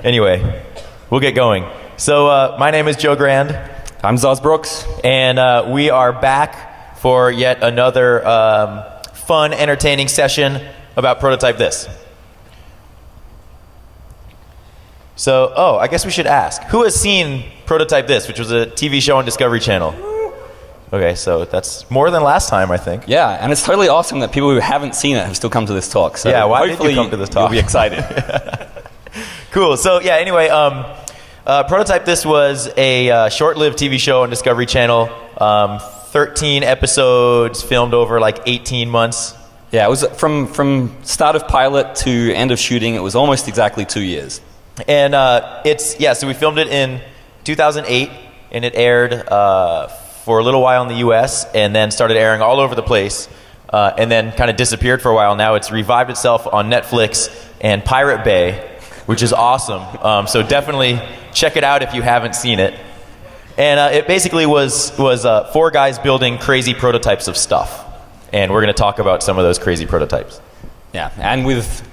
Anyway, we'll get going. So my name is Joe Grand. I'm Zoz Brooks. And we are back for yet another fun, entertaining session about Prototype This. So, I guess we should ask. Who has seen Prototype This, which was a TV show on Discovery Channel? Okay, so that's more than last time, I think. Yeah, and it's totally awesome that people who haven't seen it have still come to this talk. So yeah, why did you come to this talk? You'll be excited. Cool. So, yeah, anyway, Prototype This was a short-lived TV show on Discovery Channel. 13 episodes filmed over like 18 months. Yeah, it was from start of pilot to end of shooting, it was almost exactly 2 years. And so we filmed it in 2008, and it aired for a little while in the US, and then started airing all over the place, and then kind of disappeared for a while. Now it's revived itself on Netflix and Pirate Bay, which is awesome. So definitely check it out if you haven't seen it. And it basically was 4 guys building crazy prototypes of stuff. And we're going to talk about some of those crazy prototypes. Yeah, and with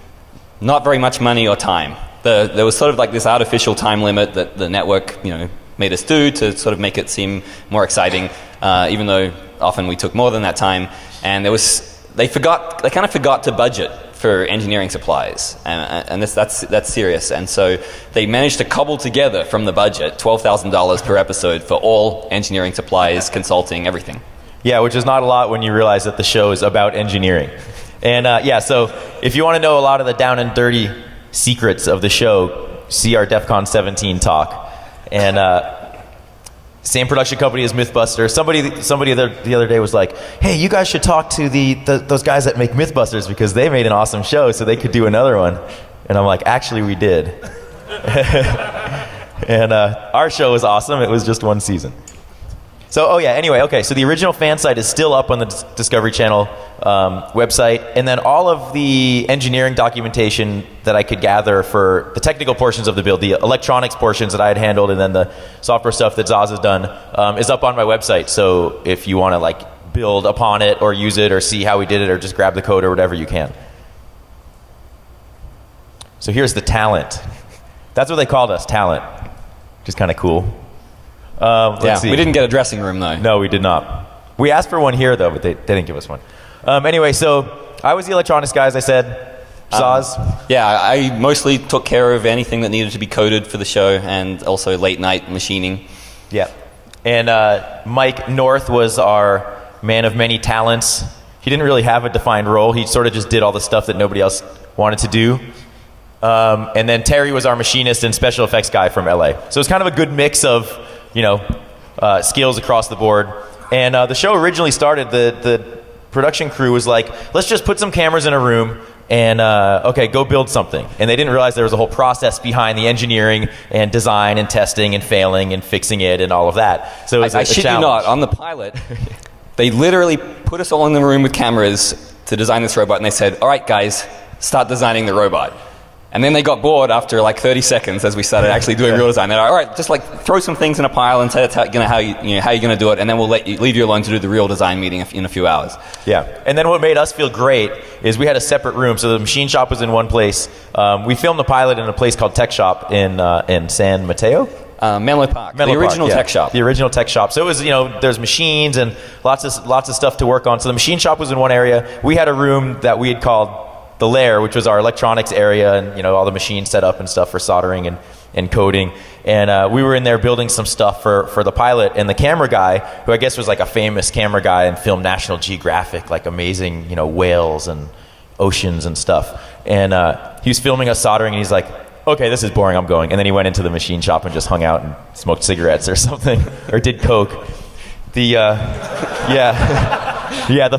not very much money or time. There was sort of like this artificial time limit that the network, made us do to sort of make it seem more exciting, even though often we took more than that time. And they kind of forgot to budget for engineering supplies, and that's serious. And so they managed to cobble together from the budget $12,000 per episode for all engineering supplies, consulting, everything. Yeah, which is not a lot when you realize that the show is about engineering. And so if you want to know a lot of the down and dirty secrets of the show, see our DEF CON 17 talk. And same production company as Mythbusters. Somebody the other day was like, hey, you guys should talk to those guys that make Mythbusters because they made an awesome show so they could do another one. And I'm like, actually we did. And our show was awesome. It was just 1 season. So, so the original fan site is still up on the Discovery Channel website, and then all of the engineering documentation that I could gather for the technical portions of the build, the electronics portions that I had handled, and then the software stuff that Zoz has done, is up on my website. So if you want to build upon it or use it or see how we did it or just grab the code or whatever, you can. So here's the talent. That's what they called us, talent, which is kind of cool. Let's see. We didn't get a dressing room, though. No, we did not. We asked for one here, though, but they didn't give us one. Anyway, so I was the electronics guy, as I said. Zoz? I mostly took care of anything that needed to be coded for the show, and also late-night machining. Yeah. And Mike North was our man of many talents. He didn't really have a defined role. He sort of just did all the stuff that nobody else wanted to do. And then Terry was our machinist and special effects guy from LA. So it's kind of a good mix of skills across the board. And the show originally started, the production crew was like, let's just put some cameras in a room and, go build something. And they didn't realize there was a whole process behind the engineering and design and testing and failing and fixing it and all of that. So it was I shit you not, on the pilot, they literally put us all in the room with cameras to design this robot, and they said, all right, guys, start designing the robot. And then they got bored after 30 seconds as we started actually doing real design. They're like, all right, just throw some things in a pile and say that's how you're going to do it, and then we'll leave you alone to do the real design meeting in a few hours. Yeah, and then what made us feel great is we had a separate room. So the machine shop was in one place. We filmed the pilot in a place called Tech Shop in San Mateo. Menlo Park, the original tech shop. The original tech shop. So it was, there's machines and lots of stuff to work on. So the machine shop was in one area. We had a room that we had called the lair, which was our electronics area, and all the machines set up and stuff for soldering and coding. And we were in there building some stuff for the pilot. And the camera guy, who I guess was a famous camera guy and filmed National Geographic, amazing whales and oceans and stuff. And he was filming us soldering, and he's like, okay, this is boring, I'm going. And then he went into the machine shop and just hung out and smoked cigarettes or something, or did coke. The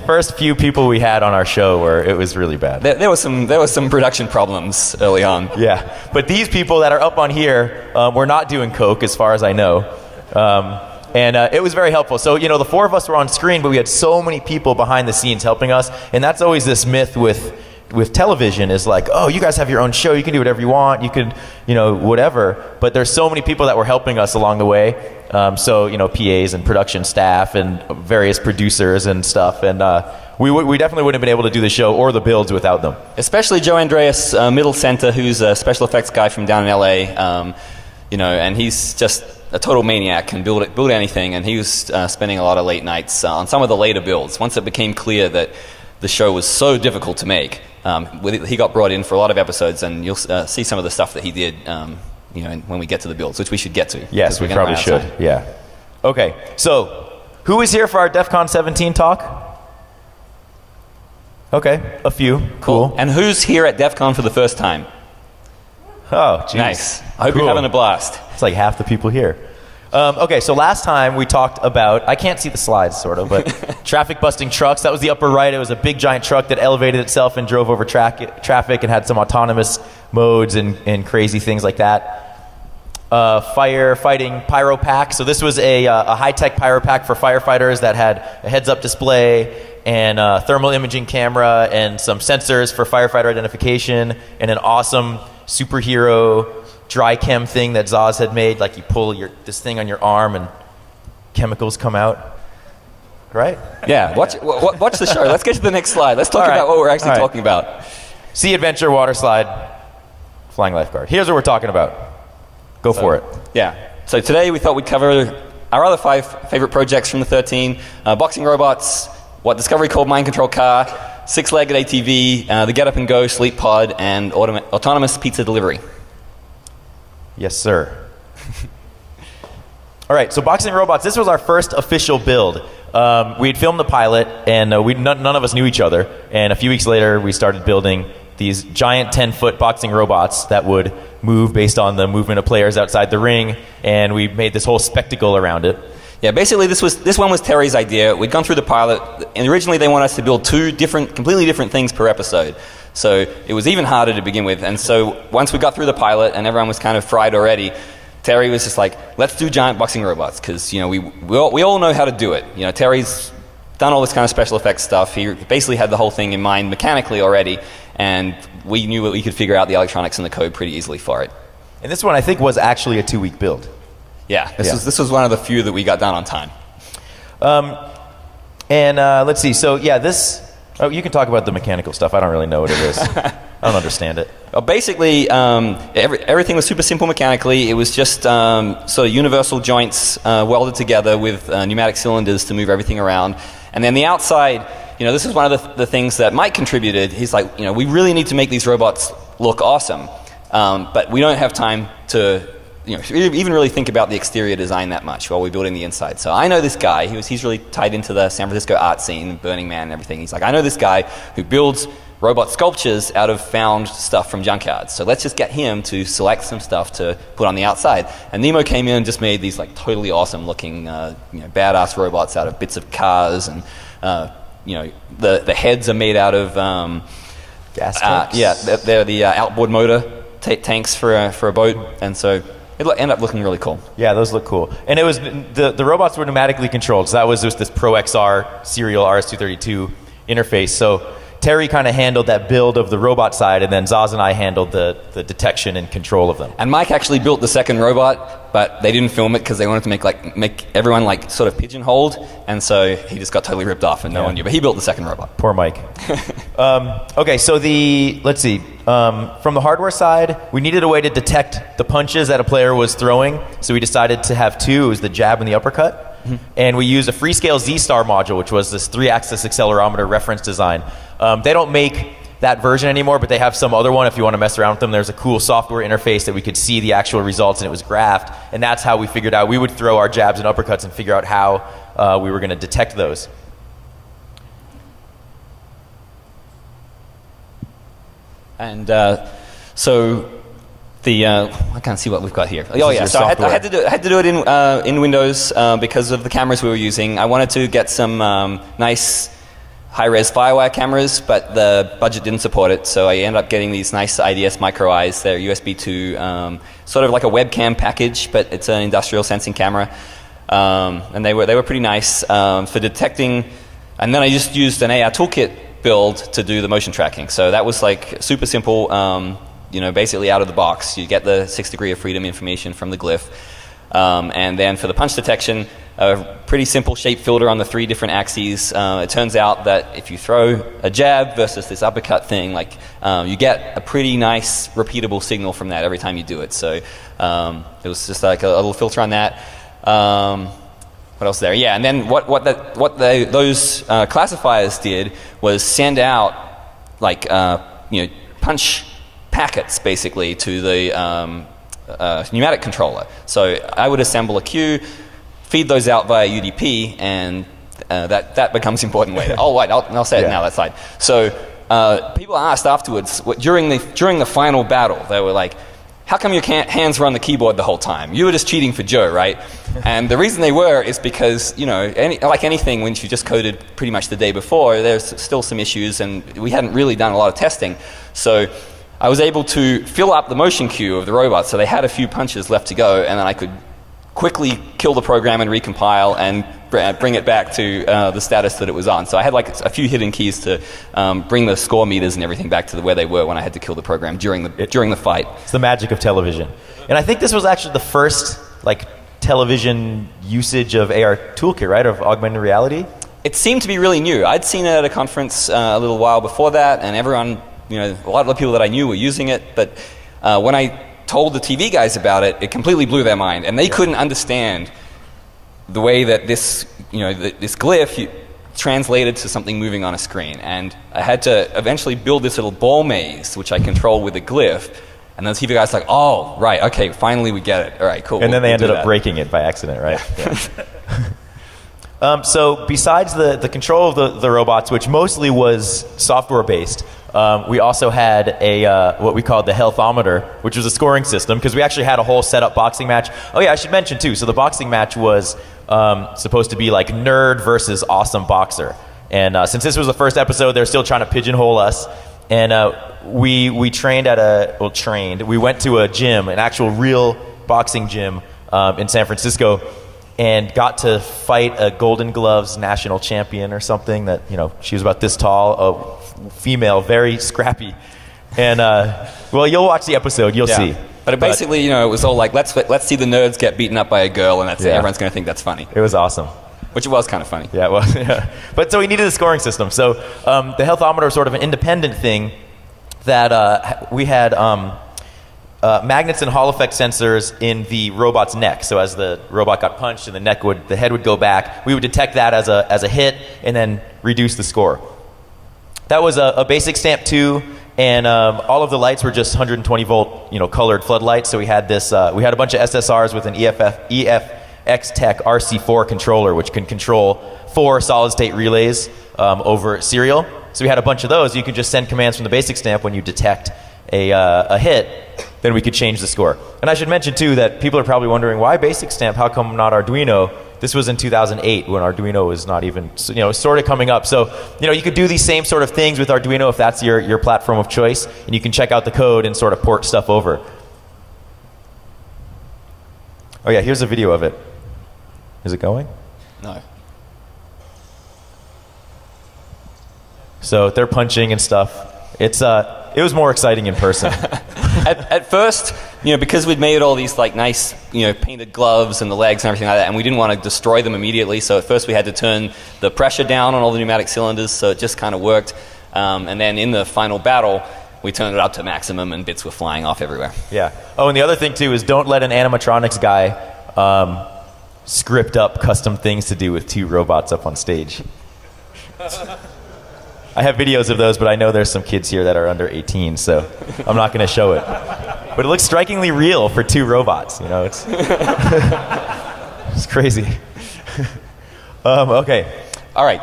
first few people we had on our show it was really bad. There was some production problems early on. Yeah, but these people that are up on here were not doing coke, as far as I know, and it was very helpful. So the 4 of us were on screen, but we had so many people behind the scenes helping us, and that's always this myth with television is oh, you guys have your own show, you can do whatever you want, you could whatever. But there's so many people that were helping us along the way. PAs and production staff and various producers and stuff. And we definitely wouldn't have been able to do the show or the builds without them. Especially Joe Andreas, middle center, who's a special effects guy from down in LA. And he's just a total maniac, can build anything. And he was spending a lot of late nights on some of the later builds. Once it became clear that the show was so difficult to make, he got brought in for a lot of episodes, and you'll see some of the stuff that he did. When we get to the builds, which we should get to. Yes, we probably should. Yeah. Okay. So, who is here for our DEF CON 17 talk? Okay, a few. Cool. And who's here at DEF CON for the first time? Oh, geez. Nice. I hope you're having a blast. It's like half the people here. Okay, so last time we talked about, I can't see the slides sort of, but traffic busting trucks. That was the upper right. It was a big giant truck that elevated itself and drove over traffic and had some autonomous modes and crazy things like that. Firefighting pyro pack. So this was a high-tech pyro pack for firefighters that had a heads-up display and a thermal imaging camera and some sensors for firefighter identification and an awesome superhero dry chem thing that Zoz had made. Like you pull this thing on your arm and chemicals come out. Right? Yeah. Watch the show. Let's get to the next slide. Let's talk about what we're actually talking about. Sea adventure, water slide, flying lifeguard. Here's what we're talking about. Go for it. Yeah. So today we thought we'd cover our other 5 favorite projects from the 13. Boxing robots, what Discovery called mind control car, 6-legged ATV, the get up and go sleep pod, and autonomous pizza delivery. Yes, sir. All right, so boxing robots, this was our first official build. We had filmed the pilot, and none of us knew each other. And a few weeks later, we started building these giant 10-foot boxing robots that would move based on the movement of players outside the ring, and we made this whole spectacle around it. Yeah, basically this one was Terry's idea. We'd gone through the pilot, and originally they wanted us to build 2 completely different things per episode. So it was even harder to begin with. And so once we got through the pilot and everyone was kind of fried already, Terry was just like, let's do giant boxing robots, because we all know how to do it. Terry's done all this kind of special effects stuff. He basically had the whole thing in mind mechanically already, and we knew that we could figure out the electronics and the code pretty easily for it. And this one, I think, was actually a 2-week build. Yeah, this was one of the few that we got done on time. Let's see. So yeah, this. Oh, you can talk about the mechanical stuff. I don't really know what it is. I don't understand it. Well, basically, everything was super simple mechanically. It was just sort of universal joints welded together with pneumatic cylinders to move everything around. And then the outside, this is one of the things that Mike contributed. He's like, we really need to make these robots look awesome, but we don't have time to even really think about the exterior design that much while we're building the inside. So I know this guy. He's really tied into the San Francisco art scene, Burning Man and everything. He's like, I know this guy who builds robot sculptures out of found stuff from junkyards. So let's just get him to select some stuff to put on the outside. And Nemo came in and just made these like totally awesome looking badass robots out of bits of cars, and the heads are made out of gas tanks. Yeah, they're the outboard motor tanks for a boat, and so it'll end up looking really cool. Yeah, those look cool. And it was the robots were pneumatically controlled. So that was just this Pro XR serial RS-232 interface. So Terry kind of handled that build of the robot side, and then Zoz and I handled the detection and control of them. And Mike actually built the second robot, but they didn't film it because they wanted to make everyone like sort of pigeonholed, and so he just got totally ripped off and no one knew. But he built the second robot. Poor Mike. Okay, so let's see. From the hardware side, we needed a way to detect the punches that a player was throwing, so we decided to have 2. It was the jab and the uppercut. Mm-hmm. And we used a Freescale Z-Star module, which was this 3-axis accelerometer reference design. They don't make that version anymore, but they have some other one if you want to mess around with them. There's a cool software interface that we could see the actual results, and it was graphed. And that's how we figured out we would throw our jabs and uppercuts and figure out how we were going to detect those. And so I can't see what we've got here. Oh yeah, so I had to do it in Windows because of the cameras we were using. I wanted to get some nice high-res Firewire cameras, but the budget didn't support it, so I ended up getting these nice IDS micro eyes. They're USB 2, sort of like a webcam package, but it's an industrial sensing camera, and they were pretty nice for detecting. And then I just used an AR toolkit build to do the motion tracking. So that was like super simple. Basically out of the box, you get the 6 degree of freedom information from the glyph. And then for the punch detection, a pretty simple shape filter on the 3 different axes. It turns out that if you throw a jab versus this uppercut thing, like you get a pretty nice repeatable signal from that every time you do it. So it was just like a little filter on that. What else there? Yeah, and then those classifiers did was send out like punch packets basically to the pneumatic controller. So I would assemble a cue, feed those out via UDP, and that becomes important later. Oh, wait, I'll say it now. That side. So people asked afterwards during the final battle. They were like, "How come your hands were on the keyboard the whole time? You were just cheating for Joe, right?" And the reason they were is because like anything, when you just coded pretty much the day before, there's still some issues, and we hadn't really done a lot of testing. So I was able to fill up the motion queue of the robot, so they had a few punches left to go, and then I could quickly kill the program and recompile and bring it back to the status that it was on. So I had like a few hidden keys to bring the score meters and everything back to where they were when I had to kill the program during the fight. It's the magic of television. And I think this was actually the first like television usage of AR toolkit, right, of augmented reality? It seemed to be really new. I'd seen it at a conference a little while before that, and everyone, a lot of the people that I knew were using it, but when I told the TV guys about it, it completely blew their mind, and they couldn't understand the way that this glyph translated to something moving on a screen. And I had to eventually build this little ball maze, which I control with a glyph. And the TV guys like, "Oh, right, okay, finally we get it. All right, cool." And then they ended up breaking it by accident, right? Yeah. So besides the control of the robots, which mostly was software-based, we also had what we called the healthometer, which was a scoring system, because we actually had a whole setup boxing match. Oh yeah, I should mention too, so the boxing match was supposed to be like nerd versus awesome boxer. And since this was the first episode, they're still trying to pigeonhole us. And we trained we went to a gym, an actual real boxing gym in San Francisco, and got to fight a Golden Gloves national champion or something that, she was about this tall, a female, very scrappy. And, well, you'll watch the episode, you'll see. But basically, it was all like, let's see the nerds get beaten up by a girl, and that's it. Everyone's going to think that's funny. It was awesome. Which it was kind of funny. Yeah, it was. Yeah. But so we needed a scoring system. So the healthometer was sort of an independent thing that we had magnets and Hall effect sensors in the robot's neck. So as the robot got punched and the head would go back, we would detect that as a hit and then reduce the score. That was a basic stamp 2, and all of the lights were just 120 volt, colored floodlights. So we had this. We had a bunch of SSRs with an EFX-Tech RC4 controller, which can control 4 solid-state relays over serial. So we had a bunch of those. You could just send commands from the basic stamp when you detect a hit, then we could change the score. And I should mention, too, that people are probably wondering, why basic stamp? How come not Arduino? This was in 2008 when Arduino was not even, sort of coming up. So, you could do these same sort of things with Arduino if that's your platform of choice, and you can check out the code and sort of port stuff over. Oh, yeah, here's a video of it. Is it going? No. So they're punching and stuff. It was more exciting in person. At first, because we'd made all these like nice, painted gloves and the legs and everything like that, and we didn't want to destroy them immediately, so at first we had to turn the pressure down on all the pneumatic cylinders, so it just kind of worked. And then in the final battle, we turned it up to maximum, and bits were flying off everywhere. Yeah. Oh, and the other thing too is don't let an animatronics guy script up custom things to do with 2 robots up on stage. I have videos of those, but I know there's some kids here that are under 18, so I'm not going to show it. But it looks strikingly real for 2 robots. It's it's crazy. Okay. All right.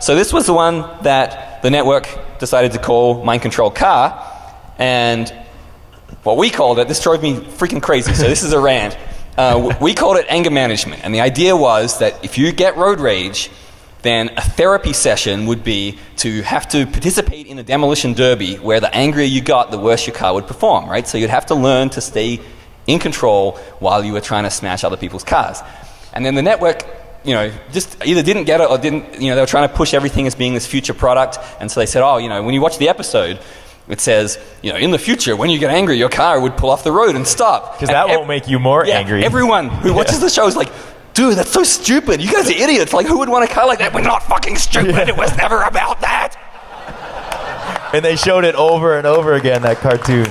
So this was the one that the network decided to call Mind Control Car, and what we called it, this drove me freaking crazy, so this is a rant. We called it anger management, and the idea was that if you get road rage, then a therapy session would be to have to participate in a demolition derby where the angrier you got, the worse your car would perform, right? So you'd have to learn to stay in control while you were trying to smash other people's cars. And then the network, just either didn't get it or didn't, they were trying to push everything as being this future product. And so they said, when you watch the episode, it says, in the future, when you get angry, your car would pull off the road and stop. Because that won't make you more angry. Everyone who watches the show is like, dude, that's so stupid. You guys are idiots. Like, who would want a car like that? We're not fucking stupid. Yeah. It was never about that. And they showed it over and over again, that cartoon.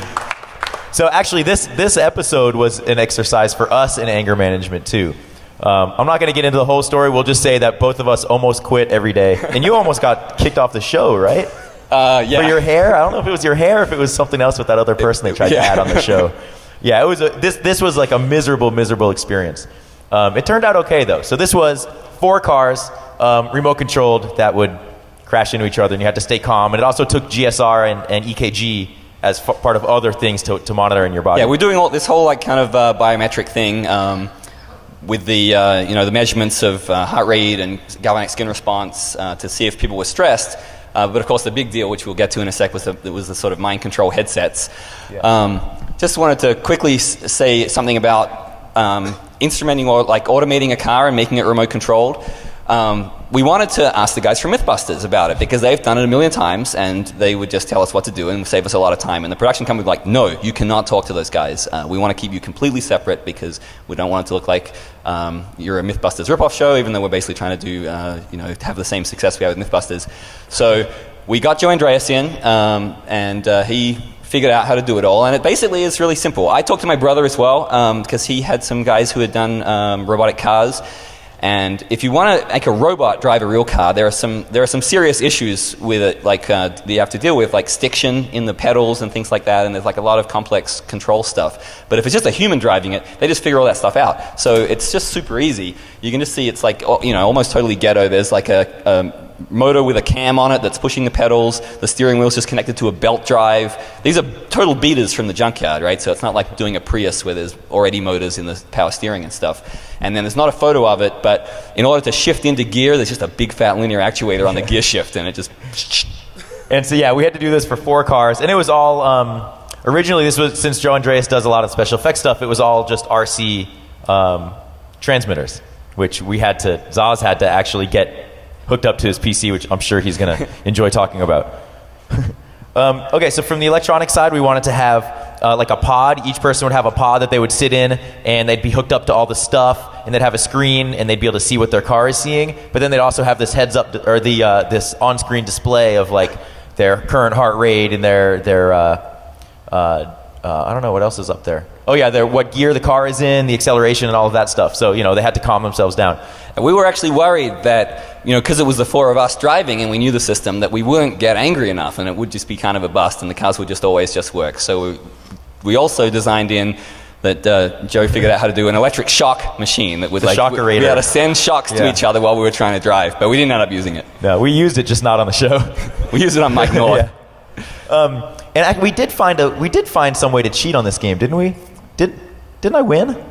So actually, this episode was an exercise for us in anger management, too. I'm not going to get into the whole story. We'll just say that both of us almost quit every day. And you almost got kicked off the show, right? Yeah. For your hair? I don't know if it was your hair or if it was something else with that other person they tried to add on the show. Yeah, it was this was like a miserable experience. It turned out okay, though. So this was 4 cars, remote controlled, that would crash into each other, and you had to stay calm. And it also took GSR and EKG as part of other things to monitor in your body. Yeah, we're doing this whole like kind of biometric thing with the the measurements of heart rate and galvanic skin response to see if people were stressed. But of course, the big deal, which we'll get to in a sec, was the sort of mind control headsets. Yeah. Just wanted to quickly say something about instrumenting or like automating a car and making it remote controlled. We wanted to ask the guys from Mythbusters about it because they've done it a million times and they would just tell us what to do and save us a lot of time. And the production company was like, no, you cannot talk to those guys. We want to keep you completely separate because we don't want it to look like you're a Mythbusters ripoff show, even though we're basically trying to do, have the same success we have with Mythbusters. So we got Joe Andreas in and he figured out how to do it all. And it basically is really simple. I talked to my brother as well because he had some guys who had done robotic cars. And if you want to make a robot drive a real car, there are some serious issues with it, like you have to deal with, like stiction in the pedals and things like that. And there's like a lot of complex control stuff. But if it's just a human driving it, they just figure all that stuff out. So it's just super easy. You can just see it's like almost totally ghetto. There's like a motor with a cam on it that's pushing the pedals. The steering wheel's just connected to a belt drive. These are total beaters from the junkyard, right? So it's not like doing a Prius where there's already motors in the power steering and stuff. And then there's not a photo of it, but in order to shift into gear, there's just a big fat linear actuator on the gear shift, and it just... And so, yeah, we had to do this for 4 cars, and it was all... originally, this was, since Joe Andreas does a lot of special effects stuff, it was all just RC transmitters, which Zoz had to actually get hooked up to his PC, which I'm sure he's going to enjoy talking about. Okay, so from the electronic side, we wanted to have like a pod. Each person would have a pod that they would sit in, and they'd be hooked up to all the stuff, and they'd have a screen, and they'd be able to see what their car is seeing. But then they'd also have this heads-up, or this on-screen display of like their current heart rate and their I don't know what else is up there. Oh yeah, what gear the car is in, the acceleration, and all of that stuff. So they had to calm themselves down. And we were actually worried that, because it was the 4 of us driving and we knew the system, that we wouldn't get angry enough and it would just be kind of a bust and the cars would just always just work. So we also designed in that Joe figured out how to do an electric shock machine that would shockerator. We had to send shocks to each other while we were trying to drive, but we didn't end up using it. No, we used it, just not on the show. We used it on Mike North. Yeah. And we did find some way to cheat on this game, didn't we? Didn't I win?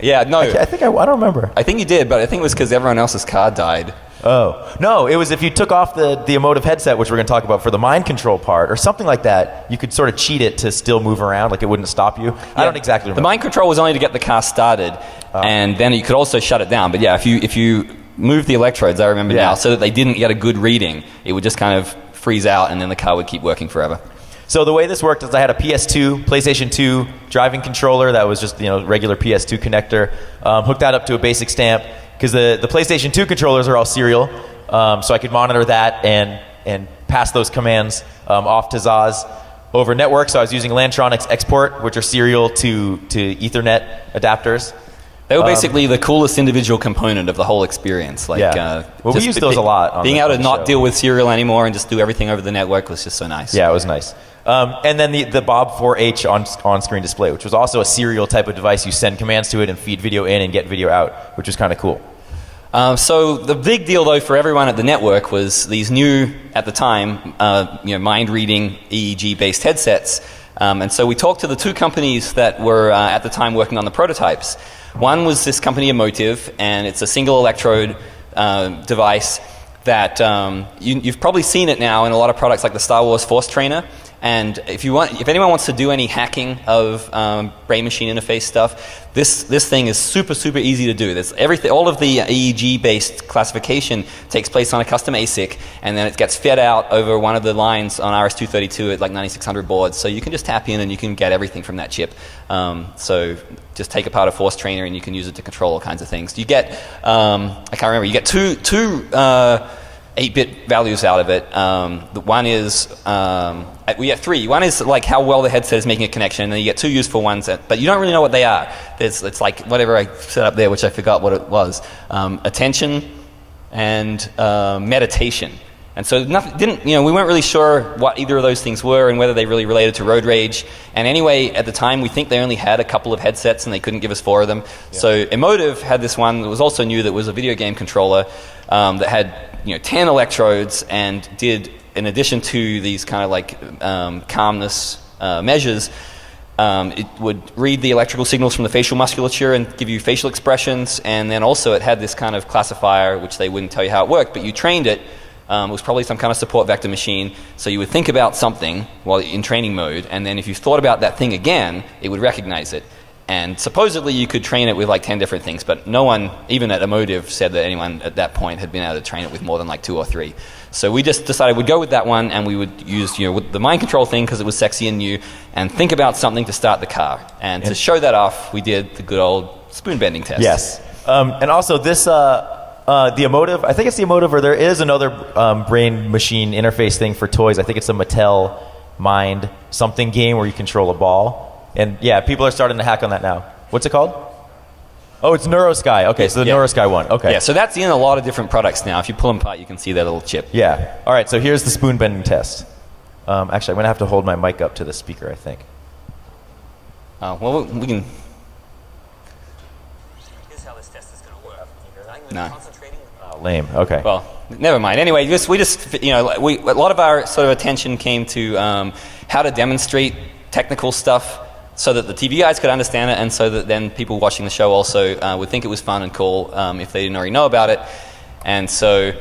Yeah, no. I think I don't remember. I think you did, but I think it was because everyone else's car died. Oh. No, it was if you took off the emotive headset, which we're going to talk about for the mind control part, or something like that, you could sort of cheat it to still move around, like it wouldn't stop you. Yeah. I don't exactly remember. The mind control was only to get the car started, and then you could also shut it down. But yeah, if you move the electrodes, I remember now, so that they didn't get a good reading, it would just kind of freeze out, and then the car would keep working forever. So the way this worked is I had a PS2, PlayStation 2 driving controller that was just regular PS2 connector. Hooked that up to a basic stamp because the PlayStation 2 controllers are all serial, so I could monitor that and pass those commands off to Zoz over network. So I was using Lantronix export, which are serial to Ethernet adapters. They were basically the coolest individual component of the whole experience. Like, well, we used those a lot. Being able to not deal with serial anymore and just do everything over the network was just so nice. Yeah, it was nice. And then the Bob 4H on-screen display, which was also a serial type of device. You send commands to it and feed video in and get video out, which was kind of cool. So the big deal, though, for everyone at the network was these new, at the time, mind-reading EEG-based headsets. And so we talked to the 2 companies that were at the time working on the prototypes. One was this company Emotive, and it's a single electrode device that you've probably seen it now in a lot of products like the Star Wars Force Trainer. And if anyone wants to do any hacking of brain-machine interface stuff, this thing is super, super easy to do. All of the EEG-based classification takes place on a custom ASIC, and then it gets fed out over one of the lines on RS-232 at like 9600 boards. So you can just tap in and you can get everything from that chip. So just take apart a force trainer and you can use it to control all kinds of things. You get, I can't remember, you get two 8-bit values out of it. The one is, we get 3. One is like how well the headset is making a connection, and then you get 2 useful ones, but you don't really know what they are. It's like whatever I set up there, which I forgot what it was. Attention and meditation. And so we weren't really sure what either of those things were and whether they really related to road rage. And anyway, at the time, we think they only had a couple of headsets and they couldn't give us 4 of them. Yeah. So Emotive had this one that was also new that was a video game controller that had 10 electrodes and did, in addition to these kind of like calmness measures, it would read the electrical signals from the facial musculature and give you facial expressions. And then also it had this kind of classifier, which they wouldn't tell you how it worked, but you trained it. It was probably some kind of support vector machine. So you would think about something while in training mode, and then if you thought about that thing again, it would recognize it. And supposedly you could train it with like 10 different things, but no one, even at Emotive, said that anyone at that point had been able to train it with more than like 2 or 3. So we just decided we'd go with that one, and we would use with the mind control thing because it was sexy and new, and think about something to start the car. And to show that off, we did the good old spoon bending test. Yes. And also this, the Emotive, I think it's the Emotive, or there is another brain-machine interface thing for toys. I think it's a Mattel Mind something game where you control a ball. And yeah, people are starting to hack on that now. What's it called? Oh, it's NeuroSky. Okay, so the NeuroSky one. Okay. Yeah, so that's in a lot of different products now. If you pull them apart, you can see that little chip. Yeah. All right, so here's the spoon bending test. Actually, I'm going to have to hold my mic up to the speaker, I think. Well, we can... Here's how this test is going to work. No. Oh, lame. Okay. Well, never mind. Anyway, a lot of our sort of attention came to how to demonstrate technical stuff so that the TV guys could understand it, and so that then people watching the show also would think it was fun and cool if they didn't already know about it. And so,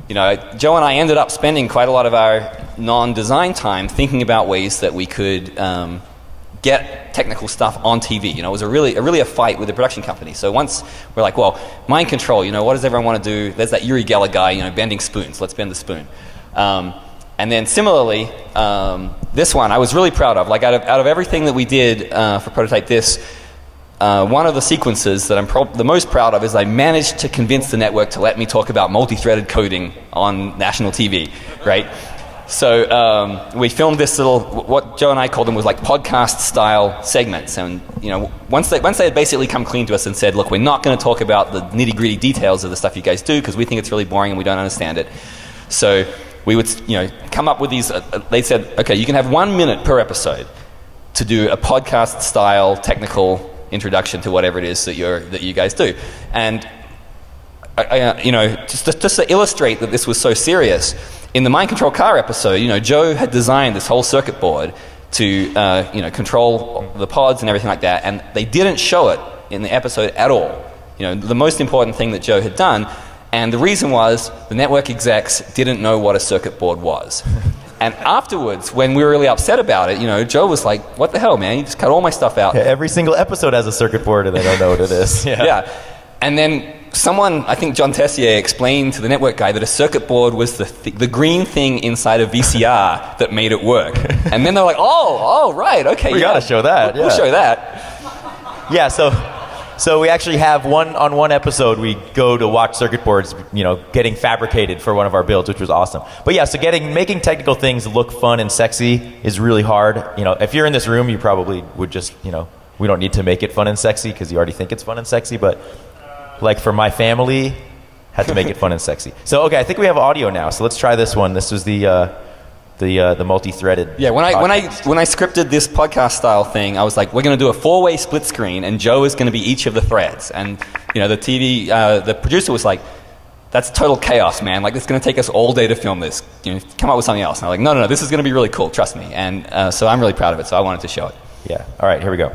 Joe and I ended up spending quite a lot of our non-design time thinking about ways that we could get technical stuff on TV. It was really a fight with the production company. So once we're like, well, mind control, what does everyone want to do? There's that Uri Geller guy, bending spoons. Let's bend the spoon. And then similarly, this one I was really proud of. Like out of everything that we did for Prototype This, one of the sequences that I'm the most proud of is I managed to convince the network to let me talk about multi-threaded coding on national TV, right? So we filmed this little, what Joe and I called them was like podcast-style segments. And once they had basically come clean to us and said, look, we're not going to talk about the nitty-gritty details of the stuff you guys do because we think it's really boring and we don't understand it. So we would, come up with these. They said, okay, you can have 1 minute per episode to do a podcast-style technical introduction to whatever it is that you guys do. And just to illustrate that this was so serious, in the Mind Control Car episode, Joe had designed this whole circuit board to control the pods and everything like that, and they didn't show it in the episode at all. The most important thing that Joe had done. And the reason was the network execs didn't know what a circuit board was. And afterwards, when we were really upset about it, Joe was like, what the hell, man? You just cut all my stuff out. Yeah, every single episode has a circuit board and they don't know what it is. Yeah. And then someone, I think John Tessier, explained to the network guy that a circuit board was the green thing inside a VCR that made it work. And then they're like, oh, right, okay. We got to show that. We'll show that. Yeah, so we actually have on one episode we go to watch circuit boards, getting fabricated for one of our builds, which was awesome. But yeah, so making technical things look fun and sexy is really hard. If you're in this room, you probably would just, we don't need to make it fun and sexy because you already think it's fun and sexy. But like for my family, had to make it fun and sexy. So okay, I think we have audio now. So let's try this one. This was the multi-threaded. Yeah, when I scripted this podcast style thing, I was like, we're going to do a 4-way split screen, and Joe is going to be each of the threads. And the producer was like, that's total chaos, man. Like, it's going to take us all day to film this. Come up with something else. And I'm like, no, this is going to be really cool. Trust me. And so I'm really proud of it. So I wanted to show it. Yeah. All right, here we go.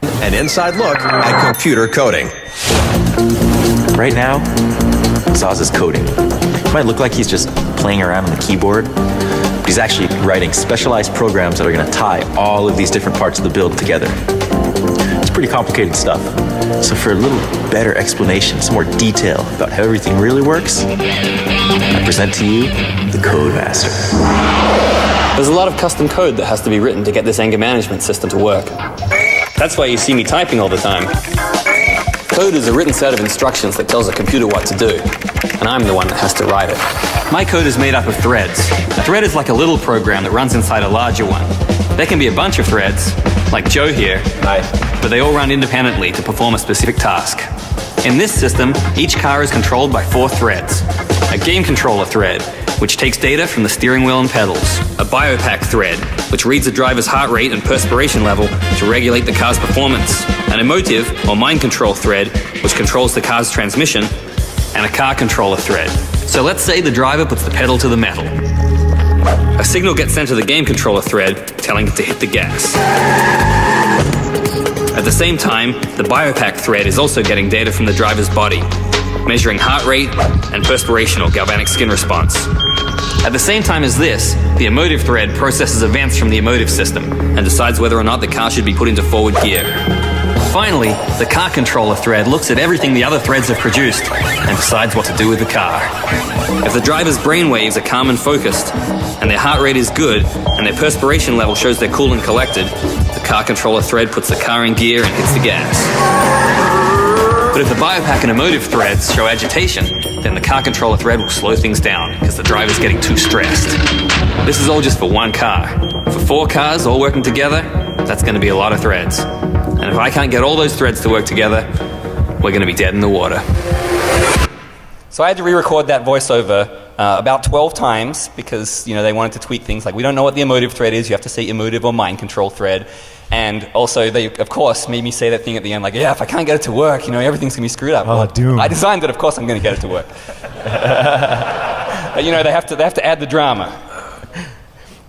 An inside look at computer coding. Right now, Zoz is coding. It might look like he's just playing around on the keyboard, He's actually writing specialized programs that are going to tie all of these different parts of the build together. It's pretty complicated stuff. So for a little better explanation, some more detail about how everything really works, I present to you the Codemaster. There's a lot of custom code that has to be written to get this anger management system to work. That's why you see me typing all the time. Code is a written set of instructions that tells a computer what to do, and I'm the one that has to write it. My code is made up of threads. A thread is like a little program that runs inside a larger one. There can be a bunch of threads, like Joe here, but they all run independently to perform a specific task. In this system, each car is controlled by 4 threads. A game controller thread, which takes data from the steering wheel and pedals. A biopack thread, which reads the driver's heart rate and perspiration level to regulate the car's performance. An emotive, or mind control thread, which controls the car's transmission. And a car controller thread. So let's say the driver puts the pedal to the metal. A signal gets sent to the game controller thread, telling it to hit the gas. At the same time, the biopack thread is also getting data from the driver's body, measuring heart rate and perspiration or galvanic skin response. At the same time as this, the emotive thread processes events from the emotive system and decides whether or not the car should be put into forward gear. Finally, the car controller thread looks at everything the other threads have produced and decides what to do with the car. If the driver's brainwaves are calm and focused, and their heart rate is good, and their perspiration level shows they're cool and collected, the car controller thread puts the car in gear and hits the gas. But if the biopack and emotive threads show agitation, then the car controller thread will slow things down because the driver's getting too stressed. This is all just for one car. For 4 cars all working together, that's going to be a lot of threads. And if I can't get all those threads to work together, we're going to be dead in the water. So I had to re-record that voiceover about 12 times because they wanted to tweak things like, we don't know what the emotive thread is, you have to say emotive or mind control thread. And also they, of course, made me say that thing at the end like, yeah, if I can't get it to work, everything's going to be screwed up. Oh, doom. I designed it, of course I'm going to get it to work. But they have to add the drama.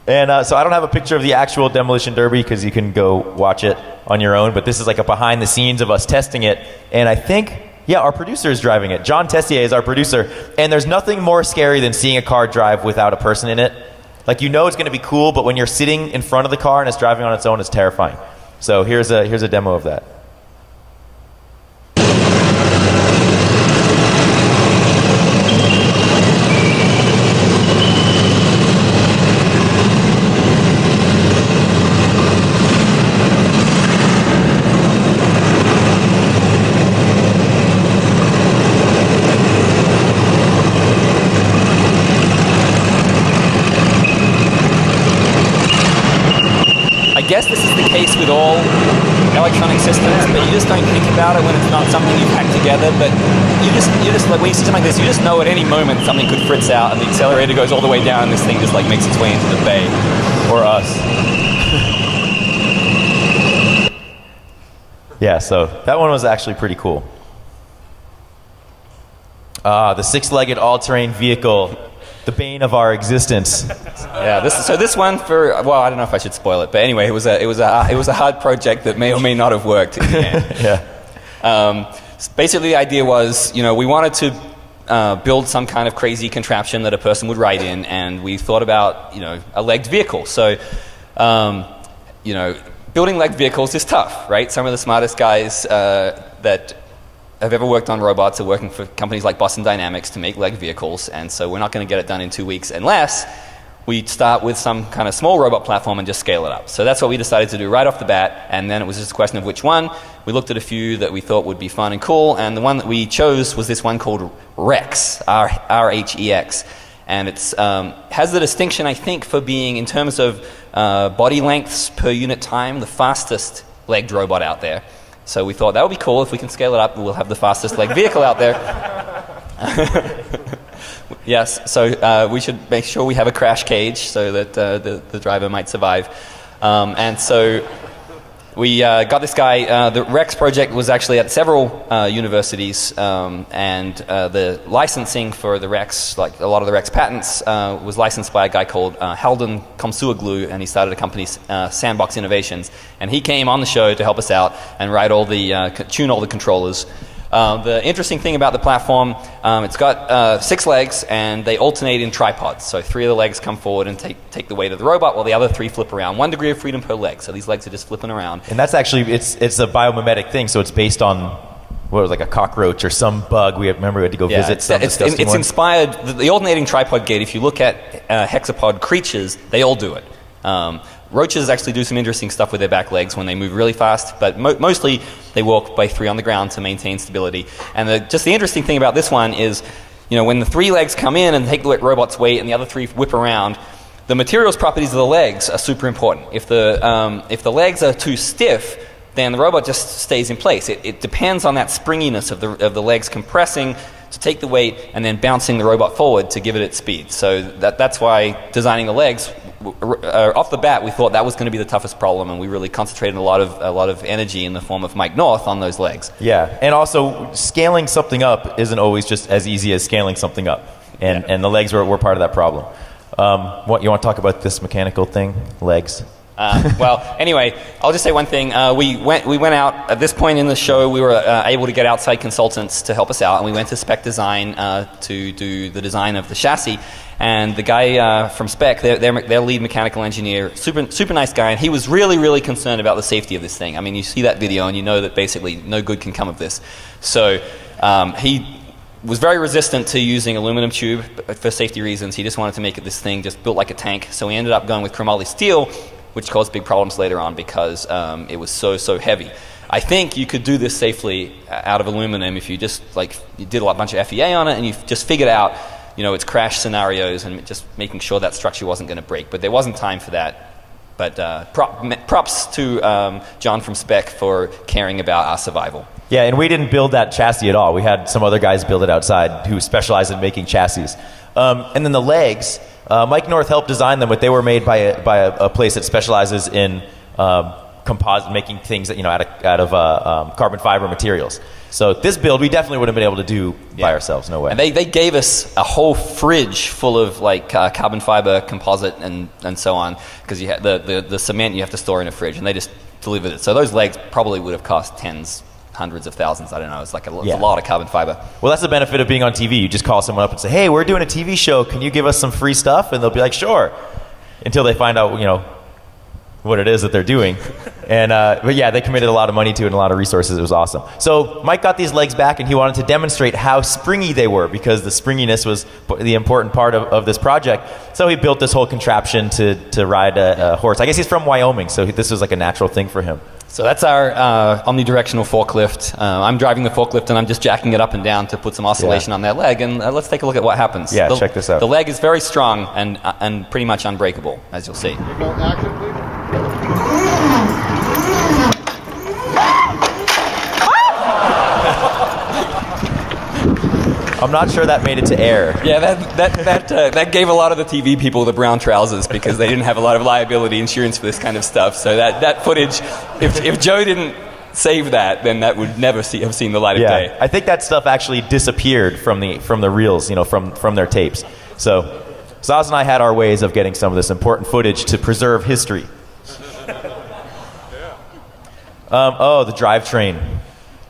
And so I don't have a picture of the actual demolition derby because you can go watch it on your own, but this is like a behind the scenes of us testing it. And I think, yeah, our producer is driving it. John Tessier is our producer. And there's nothing more scary than seeing a car drive without a person in it. Like, it's going to be cool, but when you're sitting in front of the car and it's driving on its own, it's terrifying. So here's a demo of that. I guess this is the case with all electronic systems, but you just don't think about it when it's not something you've hacked together. But you just like when you see something like this, you just know at any moment something could fritz out, and the accelerator goes all the way down, and this thing just like makes its way into the bay, or us. Yeah, so that one was actually pretty cool. The 6-legged all-terrain vehicle, the bane of our existence. Yeah, this one I don't know if I should spoil it, but anyway, it was a hard project that may or may not have worked in the end. Yeah. Basically, the idea was, we wanted to build some kind of crazy contraption that a person would ride in, and we thought about, a legged vehicle. So, building legged vehicles is tough, right? Some of the smartest guys that have ever worked on robots are working for companies like Boston Dynamics to make legged vehicles, and so we're not going to get it done in 2 weeks unless we start with some kind of small robot platform and just scale it up. So that's what we decided to do right off the bat, and then it was just a question of which one. We looked at a few that we thought would be fun and cool, and the one that we chose was this one called Rex, R-H-E-X. And it has the distinction, I think, for being, in terms of body lengths per unit time, the fastest legged robot out there. So we thought that would be cool. If we can scale it up, we'll have the fastest legged vehicle out there. Yes, so we should make sure we have a crash cage so that the driver might survive. And so we got this guy. The Rex project was actually at several universities, and the licensing for the Rex, like a lot of the Rex patents, was licensed by a guy called Haldun Komsuoglu, and he started a company, Sandbox Innovations. And he came on the show to help us out and tune all the controllers. The interesting thing about the platform, it's got 6 legs, and they alternate in tripods. So 3 of the legs come forward and take the weight of the robot, while the other 3 flip around. 1 degree of freedom per leg. So these legs are just flipping around. And that's actually, it's a biomimetic thing, so it's based on, what was it, like a cockroach or some bug. We had to go visit some disgusting It's one. inspired, the alternating tripod gate, if you look at hexapod creatures, they all do it. Roaches actually do some interesting stuff with their back legs when they move really fast, but mostly they walk by 3 on the ground to maintain stability. And just the interesting thing about this one is, when the 3 legs come in and take the robot's weight and the other 3 whip around, the materials properties of the legs are super important. If the legs are too stiff, then the robot just stays in place. It depends on that springiness of the legs compressing to take the weight and then bouncing the robot forward to give it its speed. So that's why designing the legs, off the bat, we thought that was going to be the toughest problem, and we really concentrated a lot of energy in the form of Mike North on those legs. Yeah, and also scaling something up isn't always just as easy as scaling something up, and the legs were part of that problem. What you want to talk about this mechanical thing, legs? Well, anyway, I'll just say one thing. We went out, at this point in the show, we were able to get outside consultants to help us out, and we went to Spec Design to do the design of the chassis. And the guy from Spec, their lead mechanical engineer, super nice guy, and he was really concerned about the safety of this thing. I mean, you see that video and you know that basically no good can come of this. So he was very resistant to using aluminum tube for safety reasons. He just wanted to make this thing just built like a tank. So we ended up going with chromoly steel, which caused big problems later on because it was so heavy. I think you could do this safely out of aluminum if you just you did a bunch of FEA on it and you just figured out its crash scenarios and just making sure that structure wasn't going to break. But there wasn't time for that. But props to John from Spec for caring about our survival. Yeah, and we didn't build that chassis at all. We had some other guys build it outside who specialize in making chassis. And then the legs, Mike North helped design them, but they were made by a place that specializes in composite, making things that out of carbon fiber materials. So this build we definitely would have been able to do by ourselves. No way. And they gave us a whole fridge full of carbon fiber composite and so on, because you had the cement you have to store in a fridge, and they just delivered it. So those legs probably would have cost tens, hundreds of thousands. I don't know. It's a lot of carbon fiber. Well, that's the benefit of being on TV. You just call someone up and say, "Hey, we're doing a TV show. Can you give us some free stuff?" And they'll be like, "Sure," until they find out what it is that they're doing. And but yeah, they committed a lot of money to it and a lot of resources. It was awesome. So Mike got these legs back, and he wanted to demonstrate how springy they were, because the springiness was the important part of this project. So he built this whole contraption to ride a horse. I guess he's from Wyoming, so this was like a natural thing for him. So that's our omnidirectional forklift. I'm driving the forklift, and I'm just jacking it up and down to put some oscillation on that leg. And let's take a look at what happens. Yeah, check this out. The leg is very strong and pretty much unbreakable, as you'll see. Action, please. I'm not sure that made it to air. Yeah, that gave a lot of the TV people the brown trousers, because they didn't have a lot of liability insurance for this kind of stuff. So that footage, if Joe didn't save that, then that would never have seen the light of day. I think that stuff actually disappeared from the reels, from their tapes. So Zoz and I had our ways of getting some of this important footage to preserve history. The drivetrain.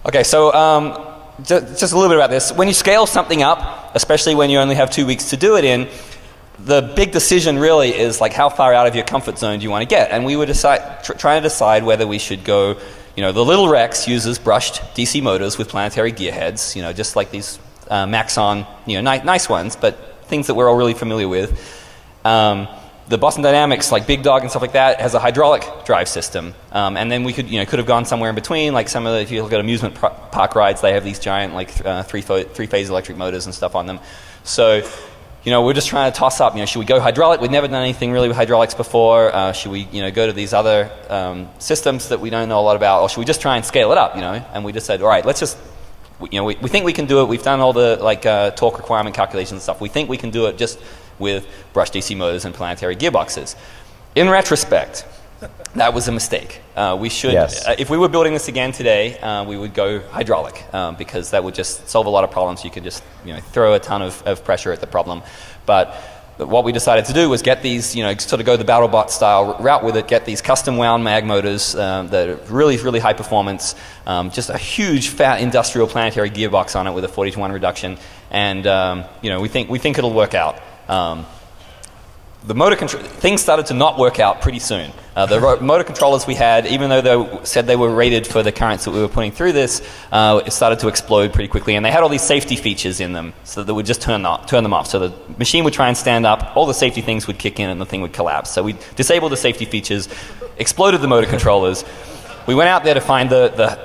Okay, so just a little bit about this. When you scale something up, especially when you only have 2 weeks to do it in, the big decision really is how far out of your comfort zone do you want to get? And we were trying to decide whether we should go, the little Rex uses brushed DC motors with planetary gear heads, just like these Maxon, nice ones, but things that we're all really familiar with. The Boston Dynamics, like Big Dog and stuff like that, has a hydraulic drive system. And then we could have gone somewhere in between, like some of the, if you look at amusement park rides, they have these giant three-phase electric motors and stuff on them. So, we're just trying to toss up, should we go hydraulic? We've never done anything really with hydraulics before. Should we, go to these other systems that we don't know a lot about? Or should we just try and scale it up, And we just said, all right, let's just, we think we can do it. We've done all the torque requirement calculations and stuff. We think we can do it just with brushed DC motors and planetary gearboxes. In retrospect, that was a mistake. We should, if we were building this again today, we would go hydraulic, because that would just solve a lot of problems. You could just throw a ton of pressure at the problem. But what we decided to do was get these, sort of go the BattleBot style route with it, get these custom wound mag motors that are really, really high performance, just a huge fat industrial planetary gearbox on it with a 40-to-1 reduction, and we think it'll work out. The motor things started to not work out pretty soon. The motor controllers we had, even though they said they were rated for the currents that we were putting through this, it started to explode pretty quickly, and they had all these safety features in them so that would just turn them off. So the machine would try and stand up, all the safety things would kick in, and the thing would collapse. So we disabled the safety features, exploded the motor controllers. We went out there to find the